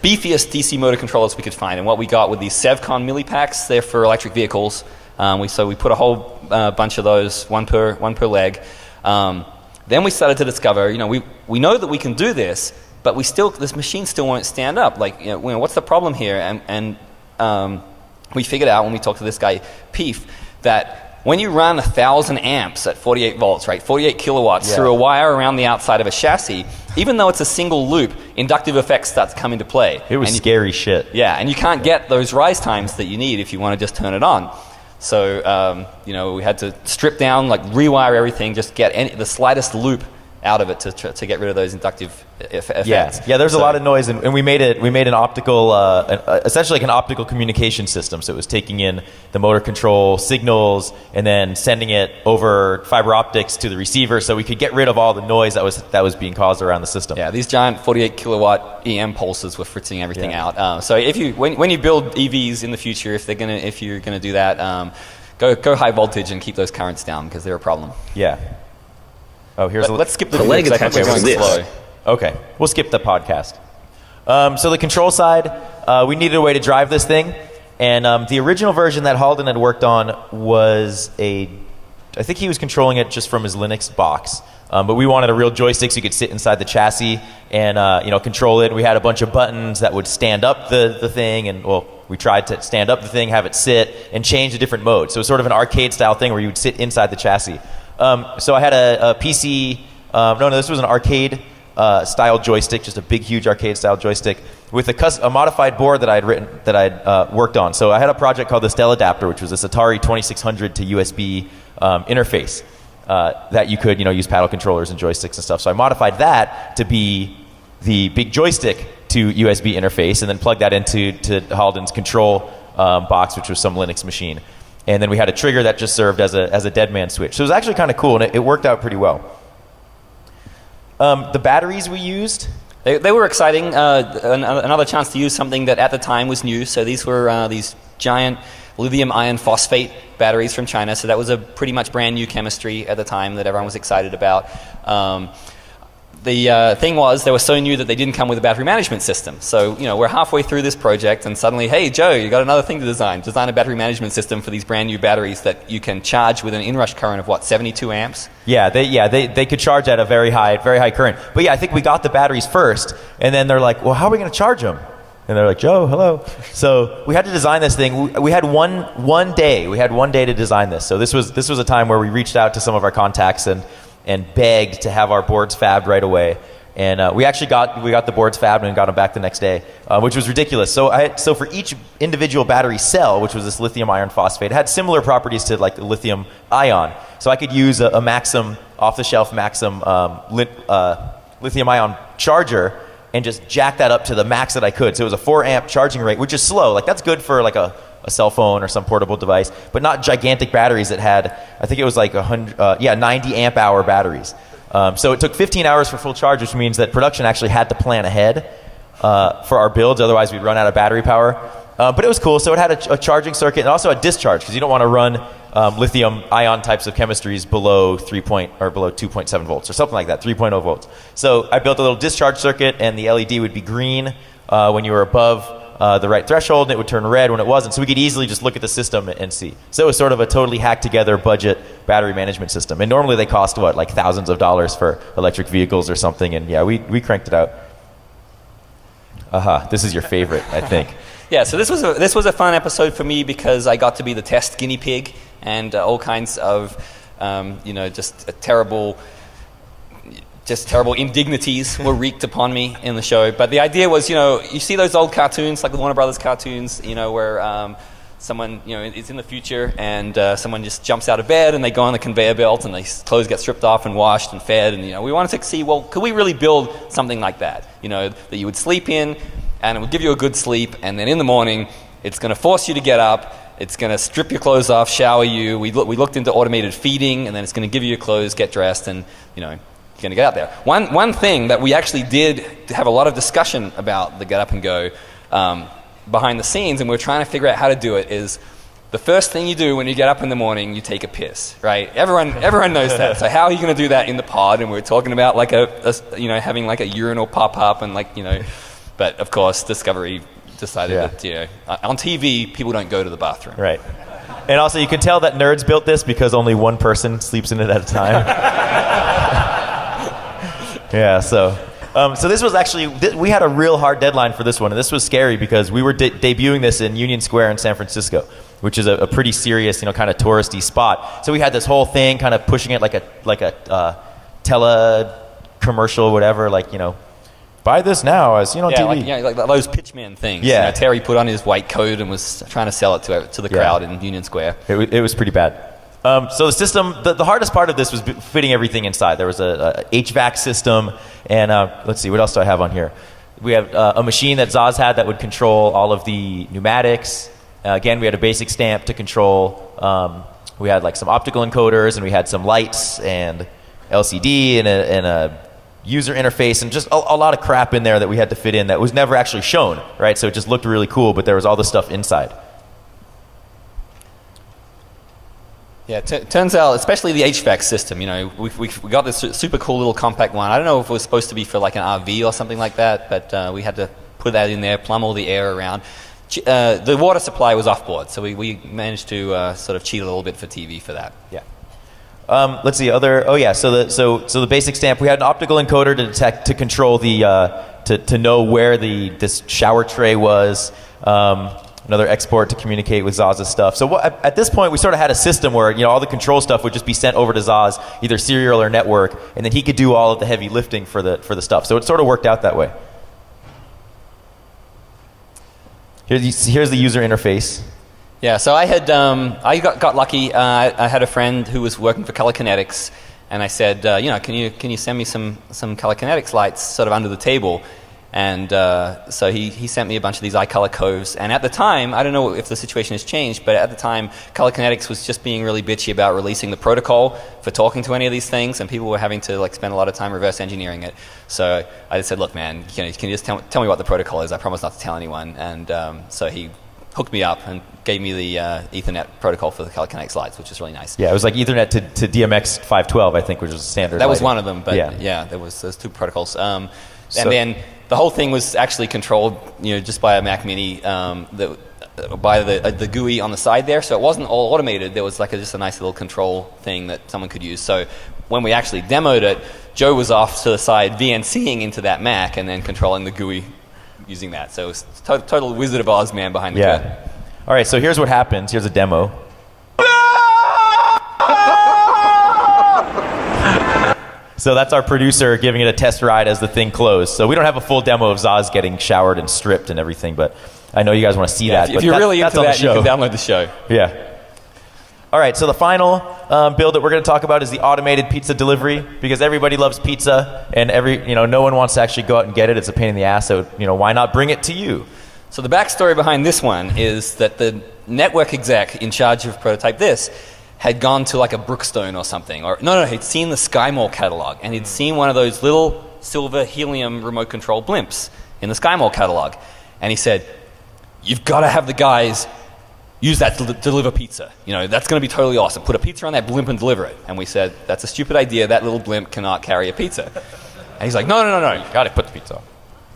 beefiest DC motor controllers we could find, and what we got were these Sevcon millipacks. They're for electric vehicles. So we put a whole bunch of those, one per leg. Then we started to discover, we know that we can do this, but this machine still won't stand up. Like, what's the problem here? And we figured out when we talked to this guy, Peef, that when you run 1,000 amps at 48 volts, right, 48 kilowatts through a wire around the outside of a chassis, even though it's a single loop, inductive effects start to come into play. It was scary shit. Yeah, and you can't get those rise times that you need if you want to just turn it on. So, we had to strip down, rewire everything, just get the slightest loop out of it to get rid of those inductive effects. Yeah, there's a lot of noise, and we made an optical, essentially like an optical communication system. So it was taking in the motor control signals and then sending it over fiber optics to the receiver, so we could get rid of all the noise that was being caused around the system. Yeah, these giant 48 kilowatt EM pulses were fritzing everything out. So when you build EVs in the future, if you're gonna do that, go high voltage and keep those currents down because they're a problem. Yeah. Oh, let's skip the leg attack going this. slow. Okay, we'll skip the podcast. So the control side, we needed a way to drive this thing, and the original version that Halden had worked on was I think he was controlling it just from his Linux box, but we wanted a real joystick so you could sit inside the chassis and control it. We had a bunch of buttons that would stand up the thing, and we tried to stand up the thing, have it sit, and change the different modes. So it was sort of an arcade style thing where you would sit inside the chassis. So I had a PC, this was an arcade style joystick, just a big, huge arcade style joystick with a modified board that I'd worked on. So I had a project called the Stell Adapter, which was this Atari 2600 to USB interface that you could use paddle controllers and joysticks and stuff. So I modified that to be the big joystick to USB interface, and then plugged that into Halden's control box, which was some Linux machine. And then we had a trigger that just served as a dead man switch. So it was actually kind of cool, and it worked out pretty well. The batteries we used, they were exciting. Another chance to use something that at the time was new. So these were these giant lithium iron phosphate batteries from China. So that was a pretty much brand new chemistry at the time that everyone was excited about. The thing was, they were so new that they didn't come with a battery management system. So, we're halfway through this project, and suddenly, hey, Joe, you got another thing to design. Design a battery management system for these brand new batteries that you can charge with an inrush current of 72 amps? Yeah, they could charge at a very high current. But yeah, I think we got the batteries first, and then they're like, well, how are we going to charge them? And they're like, Joe, hello. So we had to design this thing. We had one day. We had one day to design this. So this was a time where we reached out to some of our contacts and begged to have our boards fabbed right away. And we got the boards fabbed and got them back the next day, which was ridiculous. So for each individual battery cell, which was this lithium iron phosphate, it had similar properties to like the lithium ion. So I could use a Maxim, off-the-shelf Maxim lithium ion charger and just jack that up to the max that I could. So it was a 4 amp charging rate, which is slow. Like that's good for like a cell phone or some portable device, but not gigantic batteries that had, I think it was like 90 amp hour batteries. So it took 15 hours for full charge, which means that production actually had to plan ahead for our builds, otherwise we'd run out of battery power. But it was cool. So it had a charging circuit and also a discharge, because you don't want to run lithium ion types of chemistries below 2.7 volts or something like that, 3.0 volts. So I built a little discharge circuit, and the LED would be green when you were above the right threshold, and it would turn red when it wasn't. So we could easily just look at the system and see. So it was sort of a totally hacked together budget battery management system. And normally they cost like thousands of dollars for electric vehicles or something. And yeah, we cranked it out. This is your favorite, I think. Yeah, so this was a fun episode for me because I got to be the test guinea pig, and all kinds of just terrible indignities were wreaked upon me in the show. But the idea was, you see those old cartoons, like the Warner Brothers cartoons, where someone, is in the future, and someone just jumps out of bed, and they go on the conveyor belt, and their clothes get stripped off and washed and fed, and we wanted to see, well, could we really build something like that? That you would sleep in, and it would give you a good sleep, and then in the morning, it's going to force you to get up. It's going to strip your clothes off, shower you. We looked into automated feeding, and then it's going to give you your clothes, get dressed, and you're going to get out there. One thing that we actually did have a lot of discussion about the Get Up and Go behind the scenes, and we're trying to figure out how to do it, is the first thing you do when you get up in the morning, you take a piss, right? Everyone knows that. So how are you going to do that in the pod? And we're talking about like having like a urinal pop up and but of course Discovery decided that on TV people don't go to the bathroom. Right. And also you can tell that nerds built this because only one person sleeps in it at a time. Yeah, so this was actually, we had a real hard deadline for this one, and this was scary because we were debuting this in Union Square in San Francisco, which is a pretty serious, kind of touristy spot. So we had this whole thing kind of pushing it like a tele commercial, whatever, buy this now as, TV. Like those pitchman things. Yeah. Terry put on his white coat and was trying to sell it to the crowd in Union Square. It was pretty bad. So the system, the hardest part of this was fitting everything inside. There was a HVAC system, and let's see, what else do I have on here? We have a machine that Zoz had that would control all of the pneumatics. Again, we had a basic stamp to control. We had some optical encoders, and we had some lights and LCD and a user interface, and just a lot of crap in there that we had to fit in that was never actually shown, right? So it just looked really cool, but there was all this stuff inside. Yeah, turns out, especially the HVAC system, we got this super cool little compact one. I don't know if it was supposed to be for like an RV or something like that, but we had to put that in there, plumb all the air around. The water supply was off-board, so we managed to sort of cheat a little bit for TV for that. Yeah. Let's see, so the basic stamp, we had an optical encoder to detect, to control to know where this shower tray was. Another export to communicate with Zoz's stuff. So at this point, we sort of had a system where all the control stuff would just be sent over to Zoz, either serial or network, and then he could do all of the heavy lifting for the stuff. So it sort of worked out that way. Here's the user interface. Yeah, so I got lucky. I had a friend who was working for Color Kinetics, and I said, can you send me some Color Kinetics lights sort of under the table? And so he sent me a bunch of these iColor coves. And at the time, I don't know if the situation has changed, but at the time, Color Kinetics was just being really bitchy about releasing the protocol for talking to any of these things, and people were having to spend a lot of time reverse engineering it. So I just said, look, man, can you just tell me what the protocol is? I promise not to tell anyone. And so he hooked me up and gave me the Ethernet protocol for the Color Kinetics lights, which is really nice. Yeah, it was like Ethernet to DMX 512, I think, which was standard. That was lighting. one of them, but there was those two protocols. And then the whole thing was actually controlled, just by a Mac Mini, by the GUI on the side there. So it wasn't all automated. There was just a nice little control thing that someone could use. So when we actually demoed it, Joe was off to the side VNCing into that Mac and then controlling the GUI using that. So it was total Wizard of Oz man behind the curtain. All right, so here's what happens. Here's a demo. So that's our producer giving it a test ride as the thing closed. So we don't have a full demo of Zoz getting showered and stripped and everything, but I know you guys want to see that. If you're really into that, you can download the show. Yeah. All right, so the final build that we're going to talk about is the automated pizza delivery, because everybody loves pizza, and no one wants to actually go out and get it. It's a pain in the ass, so why not bring it to you? So the backstory behind this one is that the network exec in charge of Prototype This had gone to a Brookstone or something. He'd seen the SkyMall catalog, and he'd seen one of those little silver helium remote control blimps in the SkyMall catalog. And he said, you've got to have the guys use that to deliver pizza. That's going to be totally awesome. Put a pizza on that blimp and deliver it. And we said, that's a stupid idea. That little blimp cannot carry a pizza. And he's like, no, you got to put the pizza on.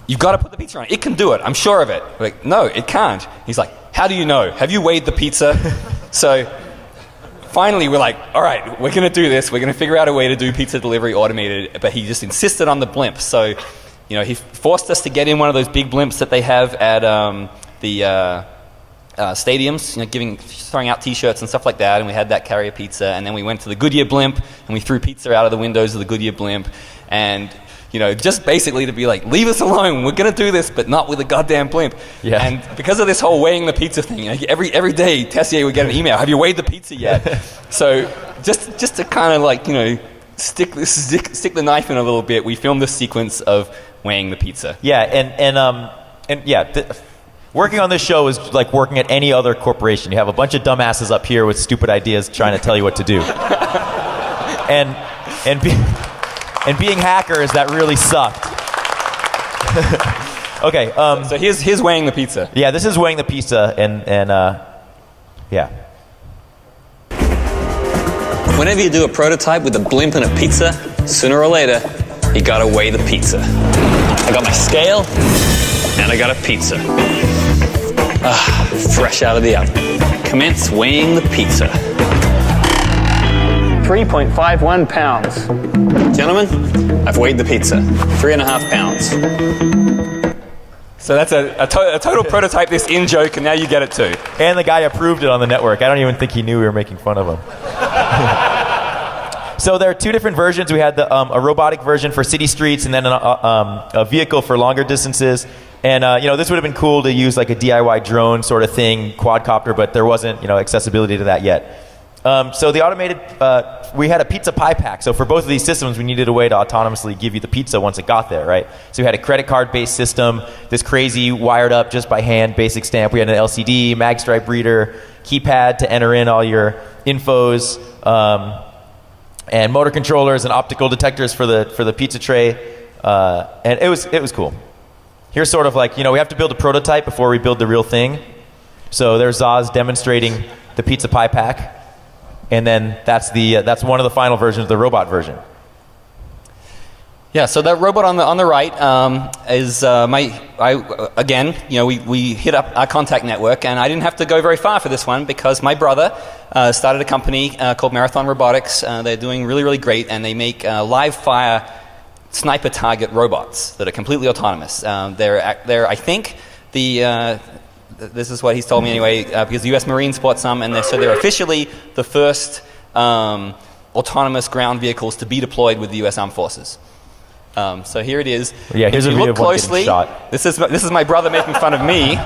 You've got to put the pizza on. It can do it. I'm sure of it. We're like, no, it can't. He's like, how do you know? Have you weighed the pizza? So finally, we're like, all right, we're going to do this. We're going to figure out a way to do pizza delivery automated. But he just insisted on the blimp. So, he forced us to get in one of those big blimps that they have at the stadiums, throwing out T-shirts and stuff like that. And we had that carry a pizza. And then we went to the Goodyear blimp, and we threw pizza out of the windows of the Goodyear blimp. And just basically to be like, leave us alone. We're going to do this, but not with a goddamn blimp. Yeah. And because of this whole weighing the pizza thing, every day Tessier would get an email, have you weighed the pizza yet? So just to kind of like, stick the knife in a little bit, we filmed this sequence of weighing the pizza. Yeah, and working on this show is like working at any other corporation. You have a bunch of dumbasses up here with stupid ideas trying to tell you what to do. and being hackers, that really sucked. Okay. So here's weighing the pizza. Yeah, this is weighing the pizza, and yeah. Whenever you do a prototype with a blimp and a pizza, sooner or later, you gotta weigh the pizza. I got my scale, and I got a pizza. Fresh out of the oven. Commence weighing the pizza. 3.51 pounds. Gentlemen, I've weighed the pizza. 3.5 pounds. So that's a total prototype this in joke, and now you get it too. And the guy approved it on the network. I don't even think he knew we were making fun of him. So there are two different versions. We had a robotic version for city streets, and then a vehicle for longer distances. And this would have been cool to use like a DIY drone sort of thing, quadcopter, but there wasn't accessibility to that yet. So the automated, we had a pizza pie pack. So for both of these systems, we needed a way to autonomously give you the pizza once it got there, right? So we had a credit card based system, this crazy wired up just by hand basic stamp. We had an LCD, mag stripe reader, keypad to enter in all your infos, and motor controllers and optical detectors for the pizza tray. And it was cool. Here's sort of like, we have to build a prototype before we build the real thing. So there's Zoz demonstrating the pizza pie pack. And then that's one of the final versions of the robot version. Yeah, so that robot on the right is we hit up our contact network, and I didn't have to go very far for this one because my brother started a company called Marathon Robotics. They're doing really, really great, and they make live fire sniper target robots that are completely autonomous. They're I think this is what he's told me anyway, because the U.S. Marines bought some, and they're officially the first autonomous ground vehicles to be deployed with the U.S. Armed Forces. So here it is. Yeah, here's if a you video look of one closely, getting shot. This is my brother making fun of me,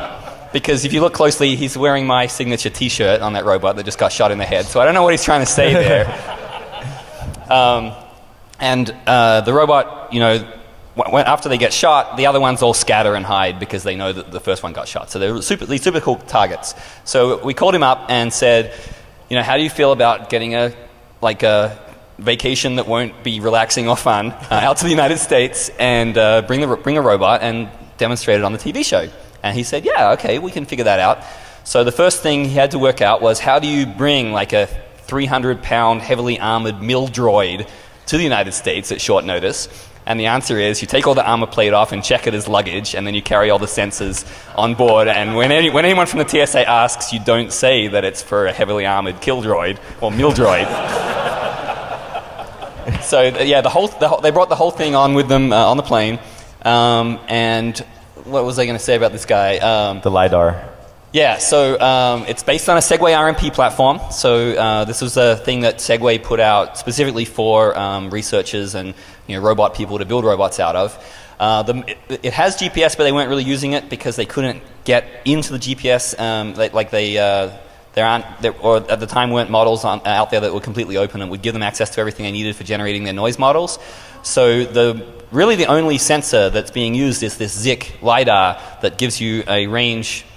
because if you look closely, he's wearing my signature T-shirt on that robot that just got shot in the head. So I don't know what he's trying to say there. The robot, after they get shot, the other ones all scatter and hide because they know that the first one got shot. So they're these super cool targets. So we called him up and said, how do you feel about getting a vacation that won't be relaxing or fun out to the United States and bring a robot and demonstrate it on the TV show? And he said, yeah, okay, we can figure that out. So the first thing he had to work out was, how do you bring like a 300-pound heavily armored mill droid to the United States at short notice? And the answer is, you take all the armor plate off and check it as luggage, and then you carry all the sensors on board. And when anyone from the TSA asks, you don't say that it's for a heavily armored kill droid or mill droid. So yeah, they brought the whole thing on with them on the plane. And what was I going to say about this guy? The LiDAR. Yeah, so it's based on a Segway RMP platform. So this was a thing that Segway put out specifically for researchers and robot people to build robots out of. It has GPS, but they weren't really using it because they couldn't get into the GPS. Or at the time weren't models out there that were completely open and would give them access to everything they needed for generating their noise models. So really the only sensor that's being used is this ZIC LiDAR that gives you a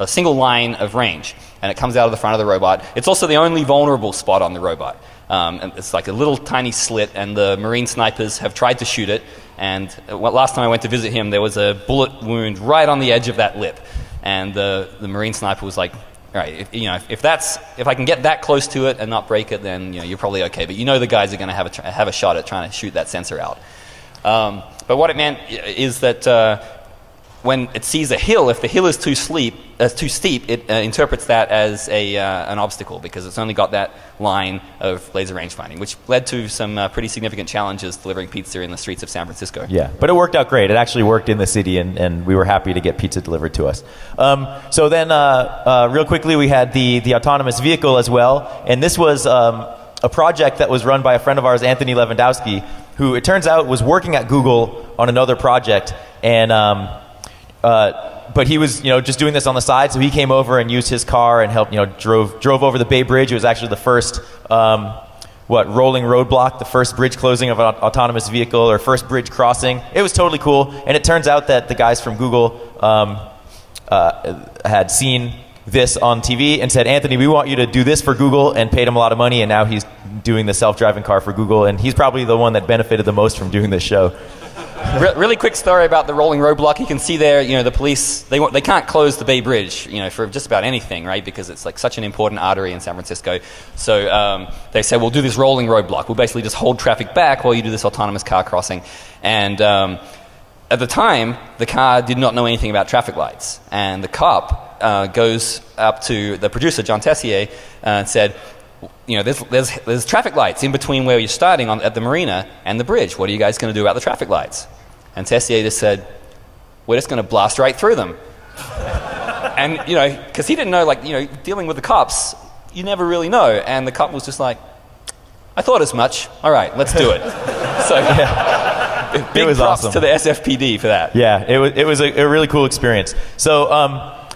single line of range, and it comes out of the front of the robot. It's also the only vulnerable spot on the robot. And it's like a little tiny slit, and the Marine snipers have tried to shoot it, and last time I went to visit him, there was a bullet wound right on the edge of that lip, and the Marine sniper was like, all right, if I can get that close to it and not break it, then you're probably okay. But the guys are going to have a shot at trying to shoot that sensor out. But what it meant is that when it sees a hill, if the hill is too steep, it interprets that as an obstacle because it's only got that line of laser range finding, which led to some pretty significant challenges delivering pizza in the streets of San Francisco. Yeah, but it worked out great. It actually worked in the city, and we were happy to get pizza delivered to us. So then, real quickly, we had the autonomous vehicle as well, and this was a project that was run by a friend of ours, Anthony Lewandowski, who it turns out was working at Google on another project, and but he was just doing this on the side, so he came over and used his car and helped drove over the Bay Bridge. It was actually the first rolling roadblock, the first bridge closing of an autonomous vehicle, or first bridge crossing. It was totally cool, and it turns out that the guys from Google had seen this on TV and said, Anthony, we want you to do this for Google, and paid him a lot of money, and now he's doing the self-driving car for Google, and he's probably the one that benefited the most from doing this show. Really quick story about the rolling roadblock. You can see there, the police, they can't close the Bay Bridge, for just about anything, right? Because it's like such an important artery in San Francisco. So they said, we'll do this rolling roadblock. We'll basically just hold traffic back while you do this autonomous car crossing. And at the time, the car did not know anything about traffic lights. And the cop goes up to the producer, John Tessier, and said, there's traffic lights in between where you're starting at the marina and the bridge. What are you guys going to do about the traffic lights? And Tessier just said, we're just going to blast right through them. And, because he didn't know, dealing with the cops, you never really know. And the cop was just like, I thought as much. All right, let's do it. So, big props awesome to the SFPD for that. Yeah, it was a really cool experience. So,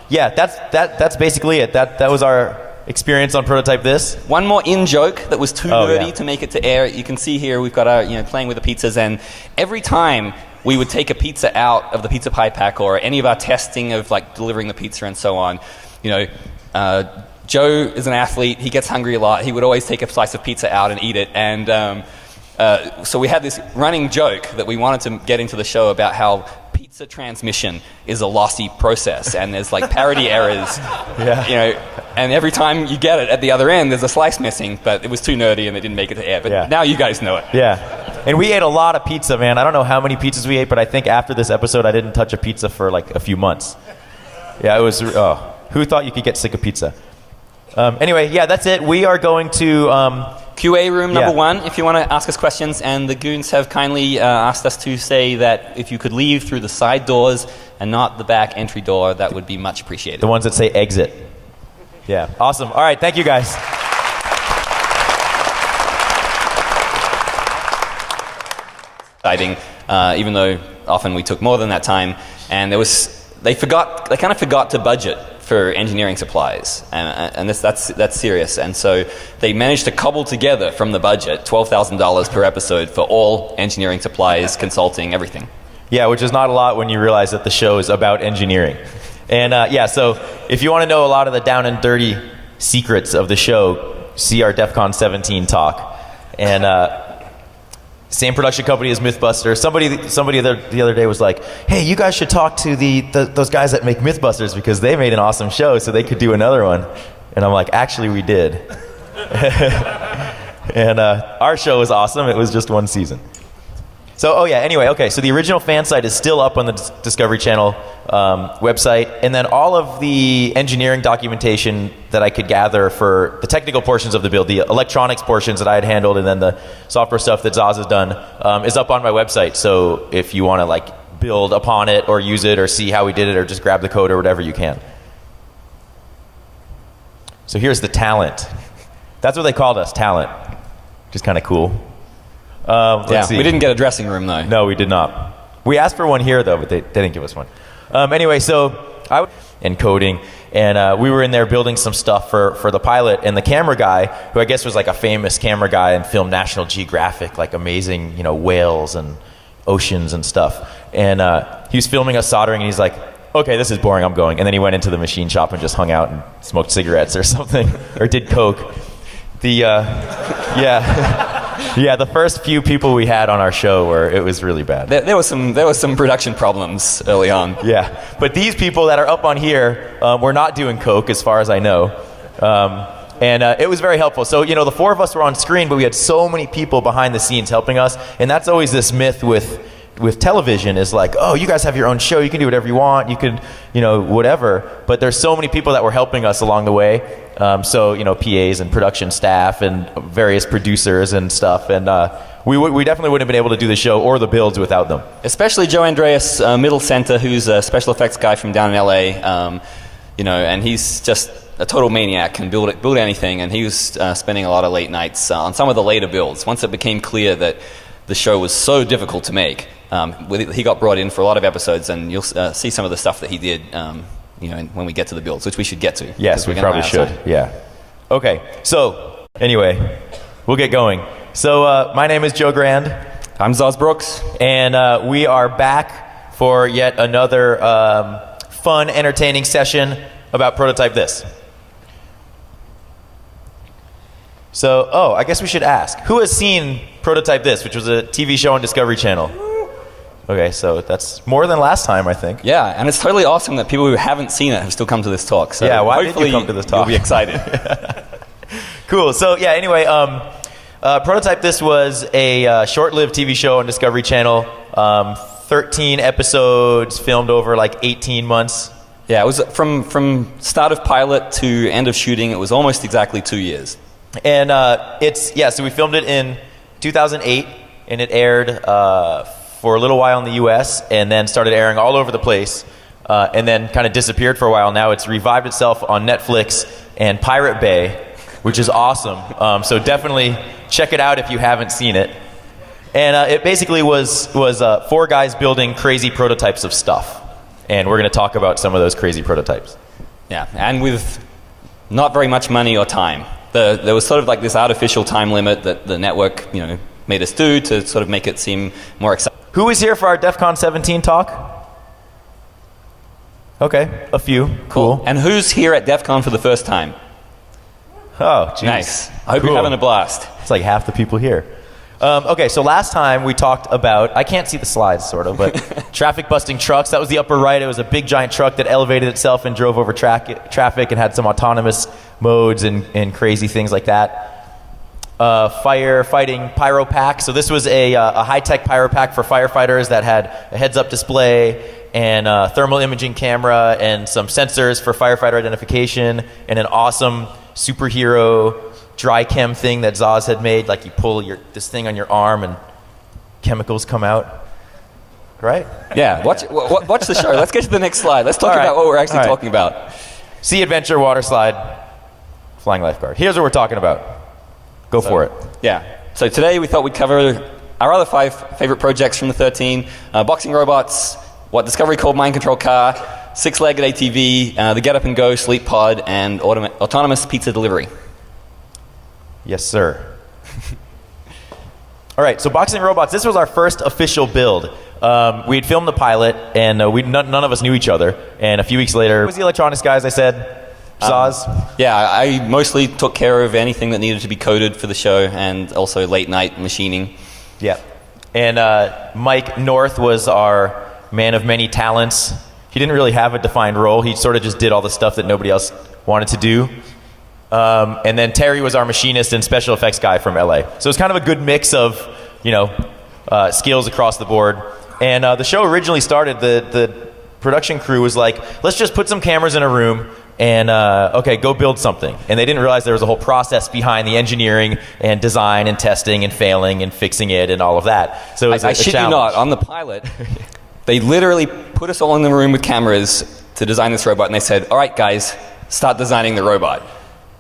that's basically it. That was our experience on Prototype This. One more in-joke that was too nerdy to make it to air. You can see here we've got our, playing with the pizzas, and every time we would take a pizza out of the pizza pie pack, or any of our testing of delivering the pizza and so on, Joe is an athlete. He gets hungry a lot. He would always take a slice of pizza out and eat it. And so we had this running joke that we wanted to get into the show about how pizza transmission is a lossy process, and there's parity errors, and every time you get it at the other end, there's a slice missing, but it was too nerdy and it didn't make it to air. But now you guys know it. Yeah. And we ate a lot of pizza, man. I don't know how many pizzas we ate, but I think after this episode, I didn't touch a pizza for a few months. Yeah, it was, who thought you could get sick of pizza? Anyway, that's it. We are going to QA room number 1, if you want to ask us questions, and the goons have kindly asked us to say that if you could leave through the side doors and not the back entry door, that would be much appreciated. The ones that say exit. Yeah, awesome. All right, thank you guys. Exciting, even though often we took more than that time, and they kind of forgot to budget for engineering supplies, and that's serious. And so they managed to cobble together from the budget $12,000 per episode for all engineering supplies, consulting, everything. Yeah, which is not a lot when you realize that the show is about engineering. And so if you want to know a lot of the down and dirty secrets of the show, see our DEF CON 17 talk. And same production company as Mythbusters. Somebody the other day was like, hey, you guys should talk to those guys that make Mythbusters, because they made an awesome show, so they could do another one. And I'm like, actually, we did. And our show was awesome. It was just one season. So, so the original fan site is still up on the Discovery Channel website, and then all of the engineering documentation that I could gather for the technical portions of the build, the electronics portions that I had handled, and then the software stuff that Zoz has done, is up on my website. So if you want to build upon it, or use it, or see how we did it, or just grab the code or whatever, you can. So here's the talent. That's what they called us, talent, which is kind of cool. Let's see. We didn't get a dressing room, though. No, we did not. We asked for one here, though, but they didn't give us one. Anyway, so I was in coding, and we were in there building some stuff for the pilot, and the camera guy, who I guess was a famous camera guy and filmed National Geographic, amazing, whales and oceans and stuff. And he was filming us soldering, and he's like, okay, this is boring, I'm going. And then he went into the machine shop and just hung out and smoked cigarettes or something, or did coke. The first few people we had on our show it was really bad. There was some production problems early on. Yeah, but these people that are up on here were not doing coke, as far as I know, and it was very helpful. So the 4 of us were on screen, but we had so many people behind the scenes helping us, and that's always this myth with television is oh, you guys have your own show, you can do whatever you want, you could whatever. But there's so many people that were helping us along the way. So PAs and production staff and various producers and stuff, and we definitely wouldn't have been able to do the show or the builds without them. Especially Joe Andreas, middle center, who's a special effects guy from down in LA, and he's just a total maniac, can build anything, and he was spending a lot of late nights on some of the later builds. Once it became clear that the show was so difficult to make, He got brought in for a lot of episodes, and you'll see some of the stuff that he did when we get to the builds, which we should get to. Yes, we probably should. Yeah. Okay, so anyway, we'll get going. So my name is Joe Grand. I'm Zoz Brooks. And we are back for yet another fun, entertaining session about Prototype This. So, I guess we should ask, who has seen Prototype This, which was a TV show on Discovery Channel? Okay, so that's more than last time, I think. Yeah, and it's totally awesome that people who haven't seen it have still come to this talk. So yeah, why did you come to this talk? You'll be excited. Cool. So yeah, anyway, Prototype This was a short-lived TV show on Discovery Channel. 13 episodes filmed over like 18 months. Yeah, it was from start of pilot to end of shooting, it was almost exactly 2 years. And so we filmed it in 2008, and it aired for a little while in the U.S. and then started airing all over the place, and then kind of disappeared for a while. Now it's revived itself on Netflix and Pirate Bay, which is awesome. So definitely check it out if you haven't seen it. And it basically was 4 guys building crazy prototypes of stuff, and we're going to talk about some of those crazy prototypes. Yeah, and with not very much money or time. There was sort of like this artificial time limit that the network, made us do to sort of make it seem more exciting. Who was here for our DEF CON 17 talk? Okay, a few. Cool. And who's here at DEF CON for the first time? Oh, geez. Nice. I hope you're having a blast. It's like half the people here. Okay, so last time we talked about, I can't see the slides sort of, but traffic busting trucks. That was the upper right. It was a big giant truck that elevated itself and drove over traffic and had some autonomous modes and crazy things like that. Firefighting pyro pack. So this was a high-tech pyro pack for firefighters that had a heads-up display and a thermal imaging camera and some sensors for firefighter identification and an awesome superhero dry chem thing that Zoz had made. Like you pull this thing on your arm and chemicals come out. Right? Yeah. Watch the show. Let's get to the next slide. Let's talk about what we're actually talking about. Sea adventure, water slide, flying lifeguard. Here's what we're talking about. Go for it. Yeah. So today we thought we'd cover our other 5 favorite projects from the 13. Boxing robots, what Discovery called mind control car, 6-legged ATV, the get up and go sleep pod, and autonomous pizza delivery. Yes, sir. All right, so boxing robots, this was our first official build. We had filmed the pilot, and none of us knew each other. And a few weeks later, it was the electronics guys, I said, Zoz? Yeah, I mostly took care of anything that needed to be coded for the show, and also late night machining. Yeah. And Mike North was our man of many talents. He didn't really have a defined role. He sort of just did all the stuff that nobody else wanted to do. And then Terry was our machinist and special effects guy from LA. So it's kind of a good mix of, skills across the board. And the show originally started, the production crew was like, let's just put some cameras in a room and, go build something. And they didn't realize there was a whole process behind the engineering and design and testing and failing and fixing it and all of that. So it was I shit you not, on the pilot, they literally put us all in the room with cameras to design this robot, and they said, all right, guys, start designing the robot.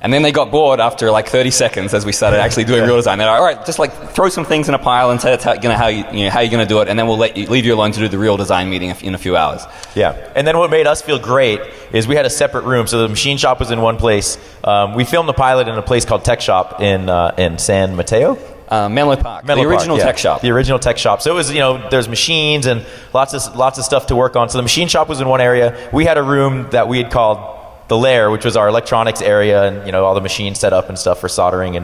And then they got bored after like 30 seconds as we started actually doing real design. They're like, all right, just like throw some things in a pile and say that's how you're going to do it, and then we'll leave you alone to do the real design meeting in a few hours. Yeah, and then what made us feel great is we had a separate room. So the machine shop was in one place. We filmed the pilot in a place called Tech Shop in San Mateo. Menlo Park, the original tech shop. The original tech shop. So it was, there's machines and lots of stuff to work on. So the machine shop was in one area. We had a room that we had called the lair, which was our electronics area, and all the machines set up and stuff for soldering and